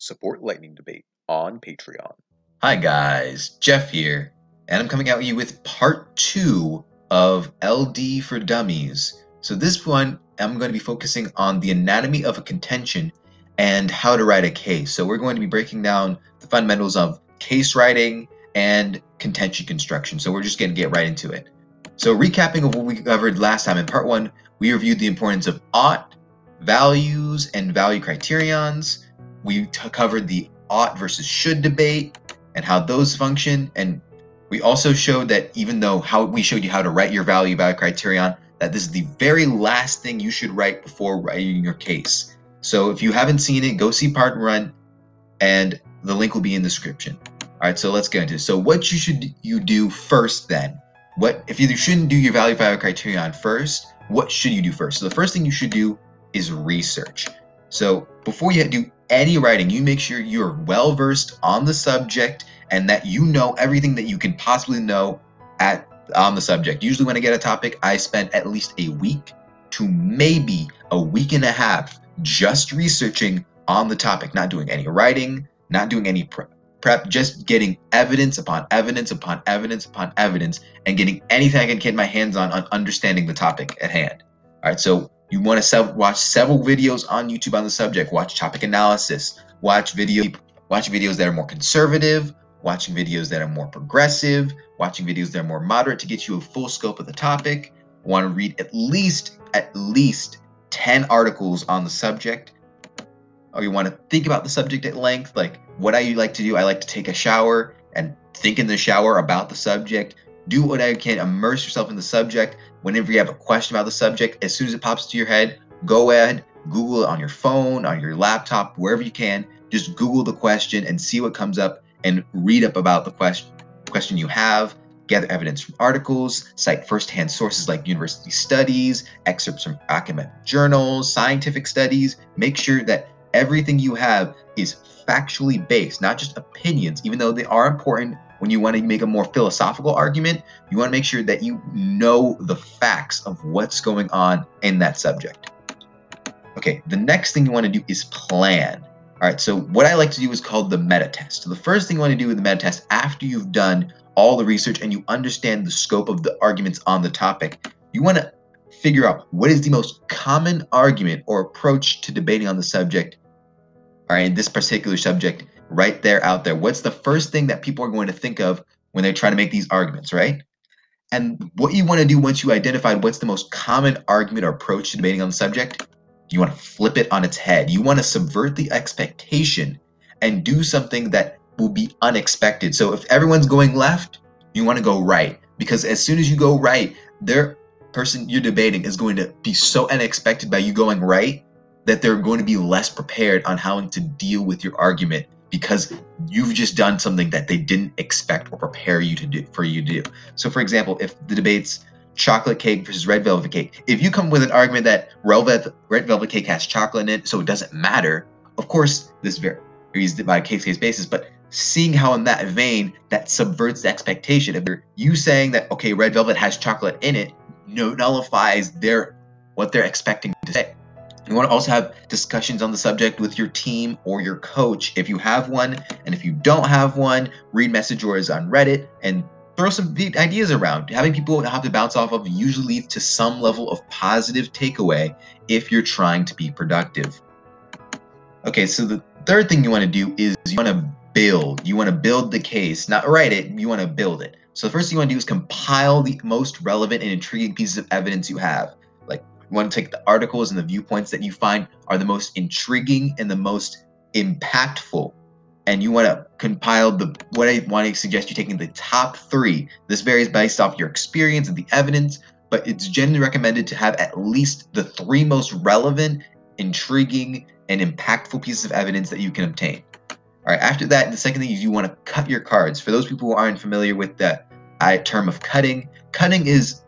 Support Lightning Debate on Patreon. Hi guys, Jeff here, and I'm coming at you with part 2 of LD for Dummies. So this one, I'm going to be focusing on the anatomy of a contention and how to write a case. So we're going to be breaking down the fundamentals of case writing and contention construction. So we're just going to get right into it. So recapping of what we covered last time in part 1, we reviewed the importance of ought, values, and value criterions. We covered the ought versus should debate and how those function, and we also showed that even though we showed you how to write your value criterion, that this is the very last thing you should write before writing your case. So if you haven't seen it, go see part 1, and the link will be in the description. All right, so let's get into it. So what should you do first then? What if you shouldn't do your value criterion first? What should you do first? So the first thing you should do is research. So before you do any writing, you make sure you're well versed on the subject and that you know everything that you can possibly know on the subject. Usually when I get a topic, I spend at least a week to maybe a week and a half just researching on the topic, not doing any writing, not doing any prep, just getting evidence upon evidence upon evidence upon evidence and getting anything I can get my hands on understanding the topic at hand. All right, so you want to watch several videos on YouTube on the subject, watch topic analysis, watch videos that are more conservative, watching videos that are more progressive, watching videos that are more moderate to get you a full scope of the topic. Want to read at least 10 articles on the subject. Or you want to think about the subject at length, like what I like to do. I like to take a shower and think in the shower about the subject. Do what I can, immerse yourself in the subject. Whenever you have a question about the subject, as soon as it pops to your head, go ahead, Google it on your phone, on your laptop, wherever you can. Just Google the question and see what comes up and read up about the question you have. Gather evidence from articles, cite first-hand sources like university studies, excerpts from academic journals, scientific studies. Make sure that everything you have is factually based, not just opinions, even though they are important. When you want to make a more philosophical argument, you want to make sure that you know the facts of what's going on in that subject. Okay, the next thing you want to do is plan. All right, so what I like to do is called the meta test. So the first thing you want to do with the meta test, after you've done all the research and you understand the scope of the arguments on the topic, you want to figure out what is the most common argument or approach to debating on the subject, all right, in this particular subject right there out there. What's the first thing that people are going to think of when they try to make these arguments, right? And what you want to do once you identified what's the most common argument or approach to debating on the subject, you want to flip it on its head. You want to subvert the expectation and do something that will be unexpected. So if everyone's going left, you want to go right, because as soon as you go right, their person you're debating is going to be so unexpected by you going right that they're going to be less prepared on how to deal with your argument, because you've just done something that they didn't expect or prepare you to do. So for example, if the debate's chocolate cake versus red velvet cake, if you come with an argument that red velvet cake has chocolate in it, so it doesn't matter, of course this varies by case basis, but seeing how in that vein that subverts the expectation. If you saying that, okay, red velvet has chocolate in it, nullifies what they're expecting to say. You want to also have discussions on the subject with your team or your coach if you have one, and if you don't have one, read message boards on Reddit and throw some ideas around. Having people have to bounce off of usually leads to some level of positive takeaway if you're trying to be productive. Okay, so the third thing you want to do is you want to build. You want to build the case, not write it, you want to build it. So the first thing you want to do is compile the most relevant and intriguing pieces of evidence you have. Like, you want to take the articles and the viewpoints that you find are the most intriguing and the most impactful, and you want to compile what I want to suggest you taking the top 3. This varies based off your experience and the evidence, but it's generally recommended to have at least the 3 most relevant, intriguing, and impactful pieces of evidence that you can obtain. All right, after that, the second thing is you want to cut your cards. For those people who aren't familiar with the term of cutting is,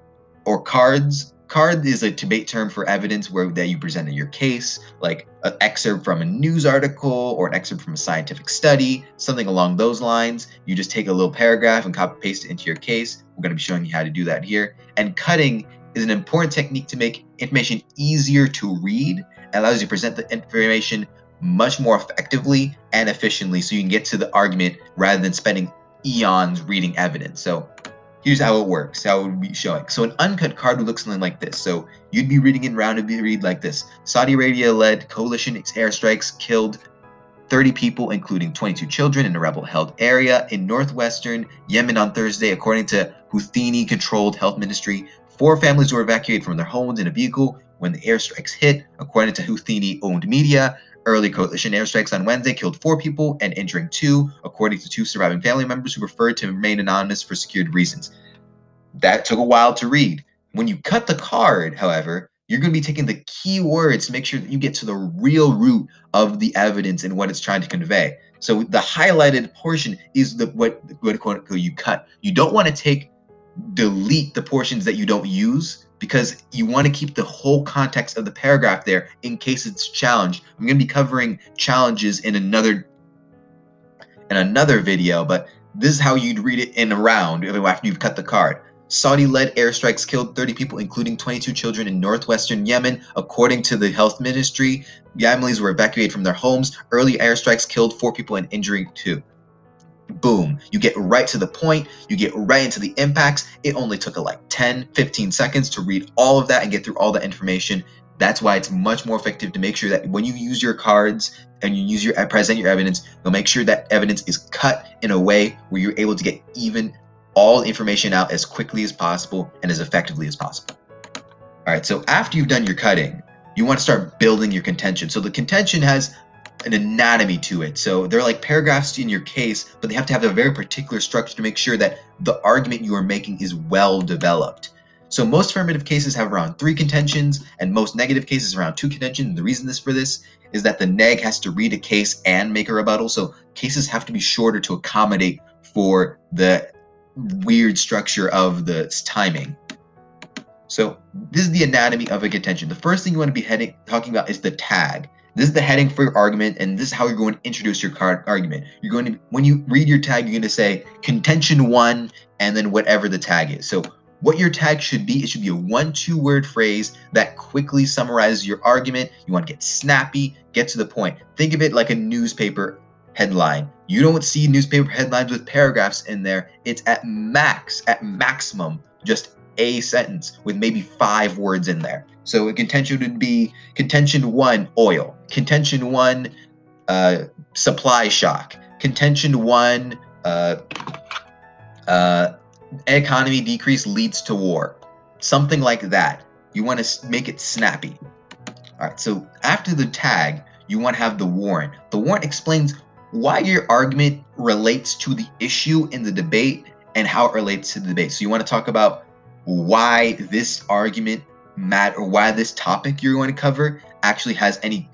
or cards. Card is a debate term for evidence that you presented your case, like an excerpt from a news article or an excerpt from a scientific study, something along those lines. You just take a little paragraph and copy paste it into your case. We're going to be showing you how to do that here. And cutting is an important technique to make information easier to read. It allows you to present the information much more effectively and efficiently so you can get to the argument rather than spending eons reading evidence. So here's how it works, how it would be showing. So an uncut card would look something like this. So you'd be reading it around, it'd be read like this. Saudi Arabia-led coalition airstrikes killed 30 people, including 22 children, in a rebel-held area in northwestern Yemen on Thursday, according to Houthi-controlled health ministry. 4 families were evacuated from their homes in a vehicle when the airstrikes hit, according to Houthi-owned media. Early coalition airstrikes on Wednesday killed 4 people and injuring 2, according to 2 surviving family members who preferred to remain anonymous for security reasons. That took a while to read. When you cut the card, however, you're going to be taking the key words to make sure that you get to the real root of the evidence and what it's trying to convey. So the highlighted portion is what you cut. You don't want to delete the portions that you don't use, because you want to keep the whole context of the paragraph there in case it's challenged. I'm going to be covering challenges in another video, but this is how you'd read it in a round after you've cut the card. Saudi-led airstrikes killed 30 people, including 22 children in northwestern Yemen, according to the health ministry. Yemenis were evacuated from their homes. Early airstrikes killed 4 people and injuring 2. Boom. You get right to the point. You get right into the impacts. It only took like 10-15 seconds to read all of that and get through all the information. That's why it's much more effective to make sure that when you use your cards and you present your evidence, you'll make sure that evidence is cut in a way where you're able to get all the information out as quickly as possible and as effectively as possible. All right, so after you've done your cutting, you want to start building your contention. So the contention has an anatomy to it. So they're like paragraphs in your case, but they have to have a very particular structure to make sure that the argument you are making is well developed. So most affirmative cases have around 3 contentions, and most negative cases around 2 contentions. And the reason for this is that the neg has to read a case and make a rebuttal. So cases have to be shorter to accommodate for the weird structure of the timing. So this is the anatomy of a contention. The first thing you want to be talking about is the tag. This is the heading for your argument, and this is how you're going to introduce your argument. You're going to, when you read your tag, you're going to say contention 1 and then whatever the tag is. So what your tag should be, it should be a 1-2 word phrase that quickly summarizes your argument. You want to get snappy, get to the point. Think of it like a newspaper headline. You don't see newspaper headlines with paragraphs in there. It's at maximum, just a sentence with maybe 5 words in there. So a contention would be contention 1, oil. Contention 1, supply shock. Contention 1, economy decrease leads to war. Something like that. You want to make it snappy. All right, so after the tag, you want to have the warrant. The warrant explains why your argument relates to the issue in the debate and how it relates to the debate. So you want to talk about why this argument or why this topic you're going to cover actually has any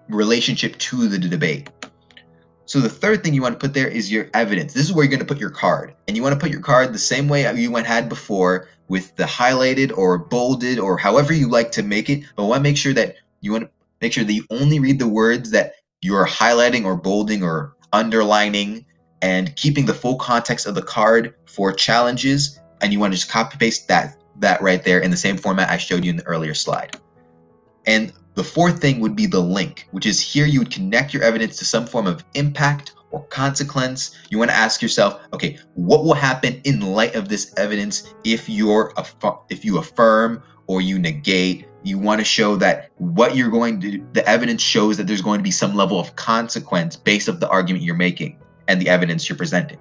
relationship to the debate. So the third thing you want to put there is your evidence. This is where you're going to put your card. And you want to put your card the same way you had before, with the highlighted or bolded or however you like to make it. But you want to make sure that you only read the words that you're highlighting or bolding or underlining, and keeping the full context of the card for challenges. And you want to just copy paste that right there in the same format I showed you in the earlier slide. And the fourth thing would be the link, which is here you would connect your evidence to some form of impact or consequence. You want to ask yourself, okay, what will happen in light of this evidence if you affirm or you negate? You want to show that the evidence shows that there's going to be some level of consequence based off the argument you're making and the evidence you're presenting.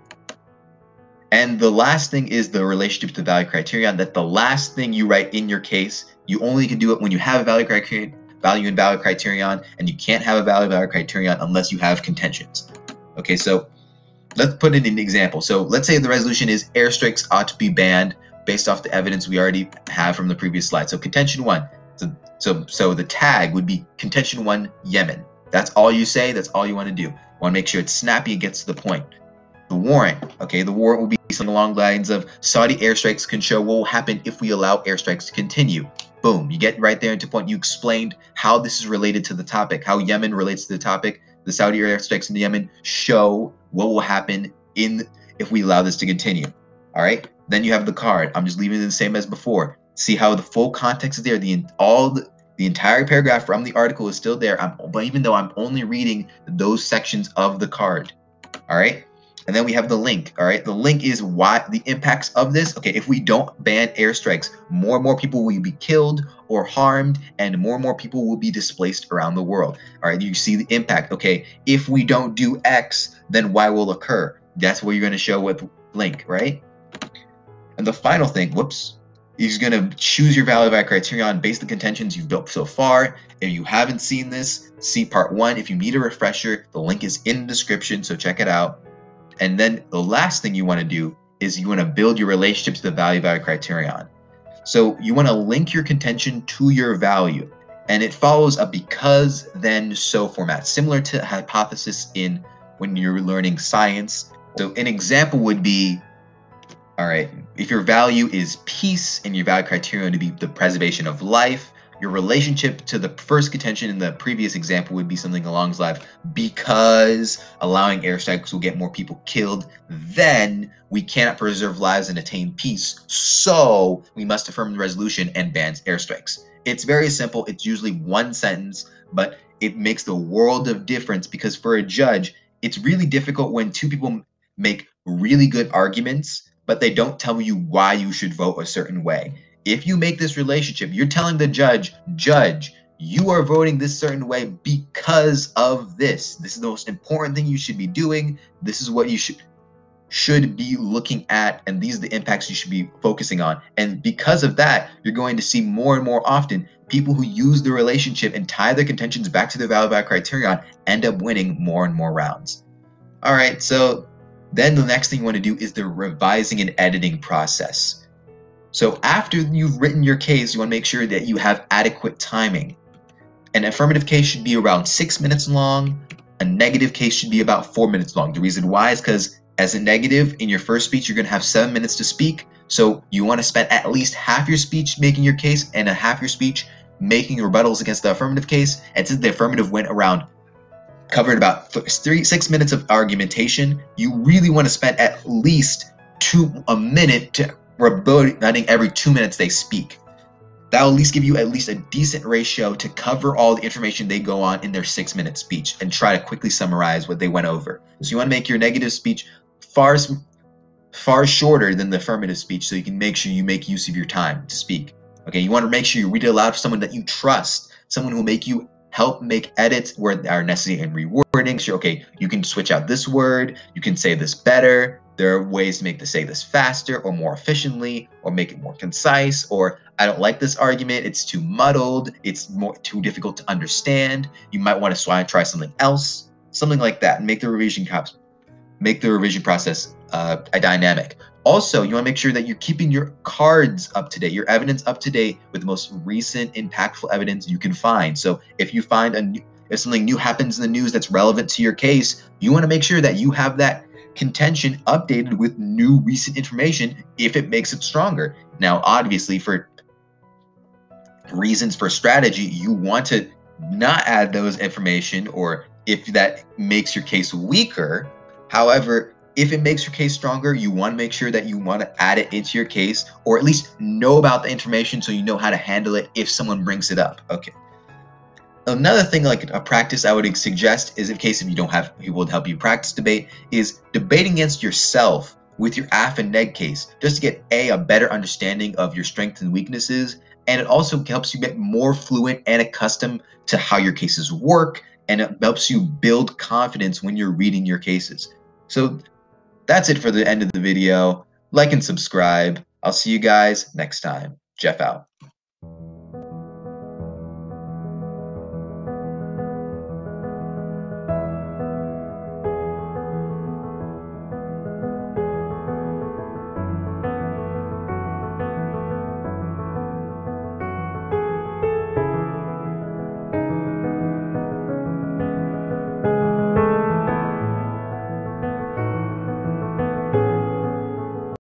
And the last thing is the relationship to the value criterion, that the last thing you write in your case, you only can do it when you have a value and value criterion, and you can't have a value criterion unless you have contentions. Okay, so let's put in an example. So let's say the resolution is airstrikes ought to be banned based off the evidence we already have from the previous slide. So contention 1. So the tag would be contention 1 Yemen. That's all you say. That's all you want to do. Want to make sure it's snappy and gets to the point. The warrant. Okay, the warrant will be something along the lines of Saudi airstrikes can show what will happen if we allow airstrikes to continue. Boom, you get right there into point. You explained how this is related to the topic, how Yemen relates to the topic. The Saudi airstrikes in Yemen show what will happen if we allow this to continue. All right, then you have the card. I'm just leaving it the same as before. See how the full context is there. The entire paragraph from the article is still there, but even though I'm only reading those sections of the card. All right. And then we have the link. All right. The link is why the impacts of this. Okay. If we don't ban airstrikes, more and more people will be killed or harmed, and more people will be displaced around the world. All right. You see the impact. Okay. If we don't do X, then Y will occur. That's what you're going to show with link, right? And the final thing, is going to choose your value by criterion based on the contentions you've built so far. If you haven't seen this, see part 1. If you need a refresher, the link is in the description, so check it out. And then the last thing you want to do is you want to build your relationship to the value by criterion. So you want to link your contention to your value, and it follows a because, then, so format, similar to hypothesis in when you're learning science. So an example would be, all right, if your value is peace and your value criterion to be the preservation of life, your relationship to the first contention in the previous example would be something along those lines. Because allowing airstrikes will get more people killed, then we cannot preserve lives and attain peace. So we must affirm the resolution and ban airstrikes. It's very simple. It's usually one sentence, but it makes the world of difference, because for a judge, it's really difficult when two people make really good arguments, but they don't tell you why you should vote a certain way. If you make this relationship, you're telling the judge, you are voting this certain way because of this. This is the most important thing you should be doing. This is what you should be looking at, and these are the impacts you should be focusing on. And because of that, you're going to see more and more often people who use the relationship and tie their contentions back to their value by criterion end up winning more and more rounds. All right, so then the next thing you want to do is the revising and editing process. So after you've written your case, you want to make sure that you have adequate timing. An affirmative case should be around 6 minutes long. A negative case should be about 4 minutes long. The reason why is because as a negative, in your first speech, you're going to have 7 minutes to speak. So you want to spend at least half your speech making your case and a half your speech making rebuttals against the affirmative case. And since the affirmative covered about 6 minutes of argumentation, you really want to spend at least a minute to rebutting every 2 minutes they speak. That will at least give you at least a decent ratio to cover all the information they go on in their 6-minute speech and try to quickly summarize what they went over. So you want to make your negative speech far shorter than the affirmative speech, so you can make sure you make use of your time to speak. Okay, you want to make sure you read it aloud for someone that you trust, someone who will help make edits where are necessary and rewording. So, okay, you can switch out this word, you can say this better. There are ways to say this faster or more efficiently, or make it more concise, or I don't like this argument, it's too muddled, it's too difficult to understand. You might want to try something else, something like that, and make the revision process dynamic. Also, you want to make sure that you're keeping your cards up to date, your evidence up to date with the most recent impactful evidence you can find. So if you find if something new happens in the news that's relevant to your case, you want to make sure that you have that contention updated with new recent information if it makes it stronger. Now, obviously, for reasons for strategy, you want to not add those information, or if that makes your case weaker. However, if it makes your case stronger, you want to make sure that you want to add it into your case, or at least know about the information so you know how to handle it if someone brings it up. Okay. Another thing, like a practice I would suggest, is in case if you don't have people to help you practice debate, is debating against yourself with your AF and neg case, just to get a better understanding of your strengths and weaknesses. And it also helps you get more fluent and accustomed to how your cases work, and it helps you build confidence when you're reading your cases. So that's it for the end of the video. Like and subscribe. I'll see you guys next time. Jeff out.